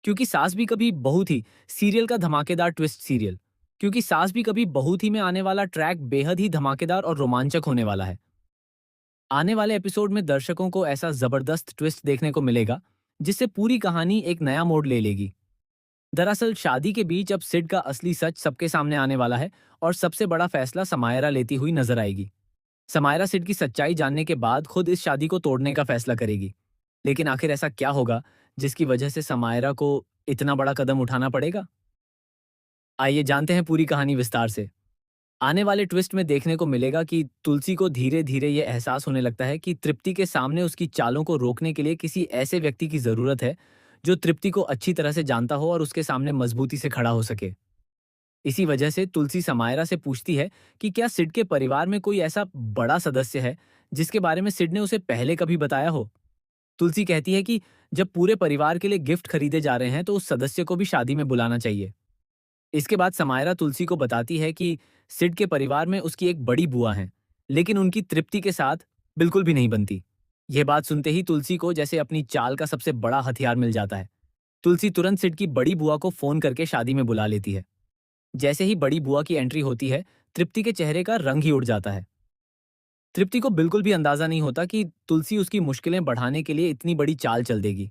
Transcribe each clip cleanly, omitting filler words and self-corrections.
क्योंकि सास भी कभी बहू थी सीरियल का धमाकेदार ट्विस्ट सीरियल। क्योंकि सास भी कभी बहू थी में आने वाला ट्रैक बेहद ही धमाकेदार और रोमांचक होने वाला है। आने वाले एपिसोड में दर्शकों को ऐसा जबरदस्त ट्विस्ट देखने को मिलेगा जिससे पूरी कहानी एक नया मोड़ ले लेगी। दरअसल शादी के बीच अब सिड का असली सच सबके सामने आने वाला है और सबसे बड़ा फैसला समायरा लेती हुई नजर आएगी। समायरा सिड की सच्चाई जानने के बाद खुद इस शादी को तोड़ने का फैसला करेगी। लेकिन आखिर ऐसा क्या होगा जिसकी वजह से समायरा को इतना बड़ा कदम उठाना पड़ेगा? आइए जानते हैं पूरी कहानी विस्तार से। आने वाले ट्विस्ट में देखने को मिलेगा कि तुलसी को धीरे धीरे ये एहसास होने लगता है कि तृप्ति के सामने उसकी चालों को रोकने के लिए किसी ऐसे व्यक्ति की जरूरत है जो तृप्ति को अच्छी तरह से जानता हो और उसके सामने मजबूती से खड़ा हो सके। इसी वजह से तुलसी समायरा से पूछती है कि क्या सिड के परिवार में कोई ऐसा बड़ा सदस्य है जिसके बारे में सिड ने उसे पहले कभी बताया हो। तुलसी कहती है कि जब पूरे परिवार के लिए गिफ्ट खरीदे जा रहे हैं तो उस सदस्य को भी शादी में बुलाना चाहिए। इसके बाद समायरा तुलसी को बताती है कि सिड के परिवार में उसकी एक बड़ी बुआ है, लेकिन उनकी तृप्ति के साथ बिल्कुल भी नहीं बनती। यह बात सुनते ही तुलसी को जैसे अपनी चाल का सबसे बड़ा हथियार मिल जाता है। तुलसी तुरंत सिड की बड़ी बुआ को फोन करके शादी में बुला लेती है। जैसे ही बड़ी बुआ की एंट्री होती है, तृप्ति के चेहरे का रंग ही उड़ जाता है। तृप्ति को बिल्कुल भी अंदाजा नहीं होता कि तुलसी उसकी मुश्किलें बढ़ाने के लिए इतनी बड़ी चाल चल देगी।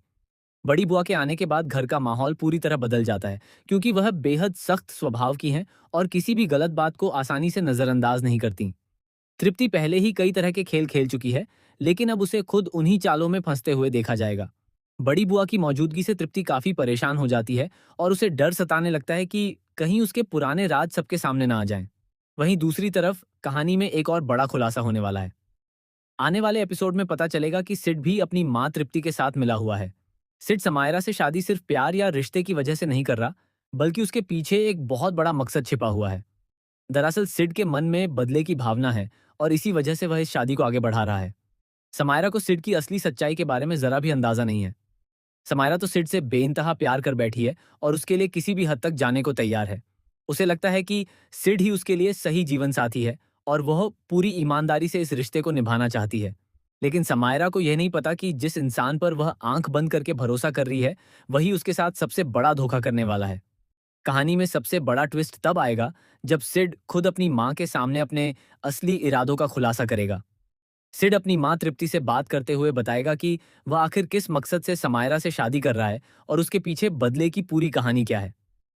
बड़ी बुआ के आने के बाद घर का माहौल पूरी तरह बदल जाता है, क्योंकि वह बेहद सख्त स्वभाव की हैं और किसी भी गलत बात को आसानी से नजरअंदाज नहीं करती। तृप्ति पहले ही कई तरह के खेल खेल चुकी है, लेकिन अब उसे खुद उन्हीं चालों में फंसते हुए देखा जाएगा। बड़ी बुआ की मौजूदगी से तृप्ति काफी परेशान हो जाती है और उसे डर सताने लगता है कि कहीं उसके पुराने राज सबके सामने ना आ जाएं। वहीं दूसरी तरफ कहानी में एक और बड़ा खुलासा होने वाला है। आने वाले एपिसोड में पता चलेगा कि सिड भी अपनी माँ तृप्ति के साथ मिला हुआ है। सिड समायरा से शादी सिर्फ प्यार या रिश्ते की वजह से नहीं कर रहा, बल्कि उसके पीछे एक बहुत बड़ा मकसद छिपा हुआ है। दरअसल सिड के मन में बदले की भावना है और इसी वजह से वह इस शादी को आगे बढ़ा रहा है। समायरा को सिड की असली सच्चाई के बारे में जरा भी अंदाजा नहीं है। समायरा तो सिड से बेइंतहा प्यार कर बैठी है और उसके लिए किसी भी हद तक जाने को तैयार है। उसे लगता है कि सिड ही उसके लिए सही जीवन साथी है और वह पूरी ईमानदारी से इस रिश्ते को निभाना चाहती है। लेकिन समायरा को यह नहीं पता कि जिस इंसान पर वह आंख बंद करके भरोसा कर रही है, वही उसके साथ सबसे बड़ा धोखा करने वाला है। कहानी में सबसे बड़ा ट्विस्ट तब आएगा जब सिड खुद अपनी माँ के सामने अपने असली इरादों का खुलासा करेगा। सिड अपनी माँ तृप्ति से बात करते हुए बताएगा कि वह आखिर किस मकसद से समायरा से शादी कर रहा है और उसके पीछे बदले की पूरी कहानी क्या है।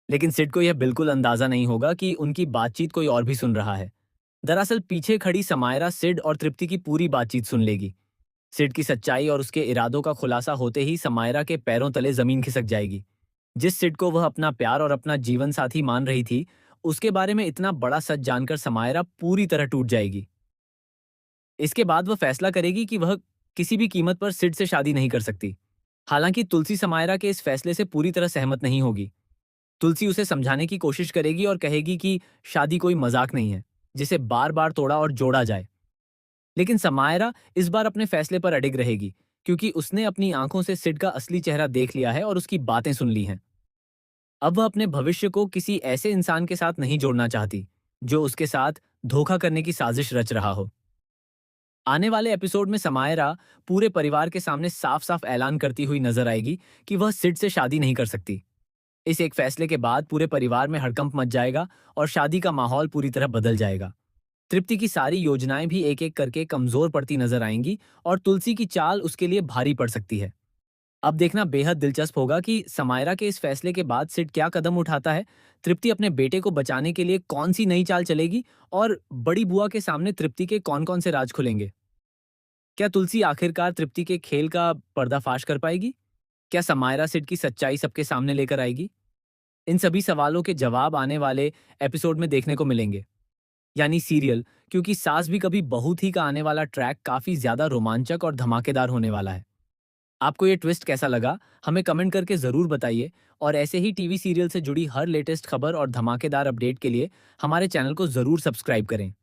लेकिन सिड को यह बिल्कुल अंदाजा नहीं होगा कि उनकी बातचीत कोई और भी सुन रहा है। दरअसल पीछे खड़ी समायरा सिड और तृप्ति की पूरी बातचीत सुन लेगी। सिड की सच्चाई और उसके इरादों का खुलासा होते ही समायरा के पैरों तले जमीन खिसक जाएगी। जिस सिड को वह अपना प्यार और अपना जीवन साथी मान रही थी, उसके बारे में इतना बड़ा सच जानकर समायरा पूरी तरह टूट जाएगी। इसके बाद वह फैसला करेगी कि वह किसी भी कीमत पर सिड से शादी नहीं कर सकती। हालांकि तुलसी समायरा के इस फैसले से पूरी तरह सहमत नहीं होगी। तुलसी उसे समझाने की कोशिश करेगी और कहेगी कि शादी कोई मजाक नहीं है जिसे बार बार तोड़ा और जोड़ा जाए। लेकिन समायरा इस बार अपने फैसले पर अडिग रहेगी, क्योंकि उसने अपनी आंखों से सिड का असली चेहरा देख लिया है और उसकी बातें सुन ली हैं। अब वह अपने भविष्य को किसी ऐसे इंसान के साथ नहीं जोड़ना चाहती जो उसके साथ धोखा करने की साजिश रच रहा हो। आने वाले एपिसोड में समायरा पूरे परिवार के सामने साफ साफ ऐलान करती हुई नजर आएगी कि वह सिड से शादी नहीं कर सकती। इस एक फैसले के बाद पूरे परिवार में हड़कंप मच जाएगा और शादी का माहौल पूरी तरह बदल जाएगा। तृप्ति की सारी योजनाएं भी एक एक करके कमजोर पड़ती नजर आएंगी और तुलसी की चाल उसके लिए भारी पड़ सकती है। अब देखना बेहद दिलचस्प होगा कि समायरा के इस फैसले के बाद सिड क्या कदम उठाता है। तृप्ति अपने बेटे को बचाने के लिए कौन सी नई चाल चलेगी और बड़ी बुआ के सामने तृप्ति के कौन कौन से राज खुलेंगे। क्या तुलसी आखिरकार तृप्ति के खेल का पर्दाफाश कर पाएगी? क्या समायरा सिड की सच्चाई सबके सामने लेकर आएगी? इन सभी सवालों के जवाब आने वाले एपिसोड में देखने को मिलेंगे, यानी सीरियल क्योंकि सास भी कभी बहू थी का आने वाला ट्रैक काफी ज्यादा रोमांचक और धमाकेदार होने वाला है। आपको ये ट्विस्ट कैसा लगा, हमें कमेंट करके जरूर बताइए और ऐसे ही टीवी सीरियल से जुड़ी हर लेटेस्ट खबर और धमाकेदार अपडेट के लिए हमारे चैनल को जरूर सब्सक्राइब करें।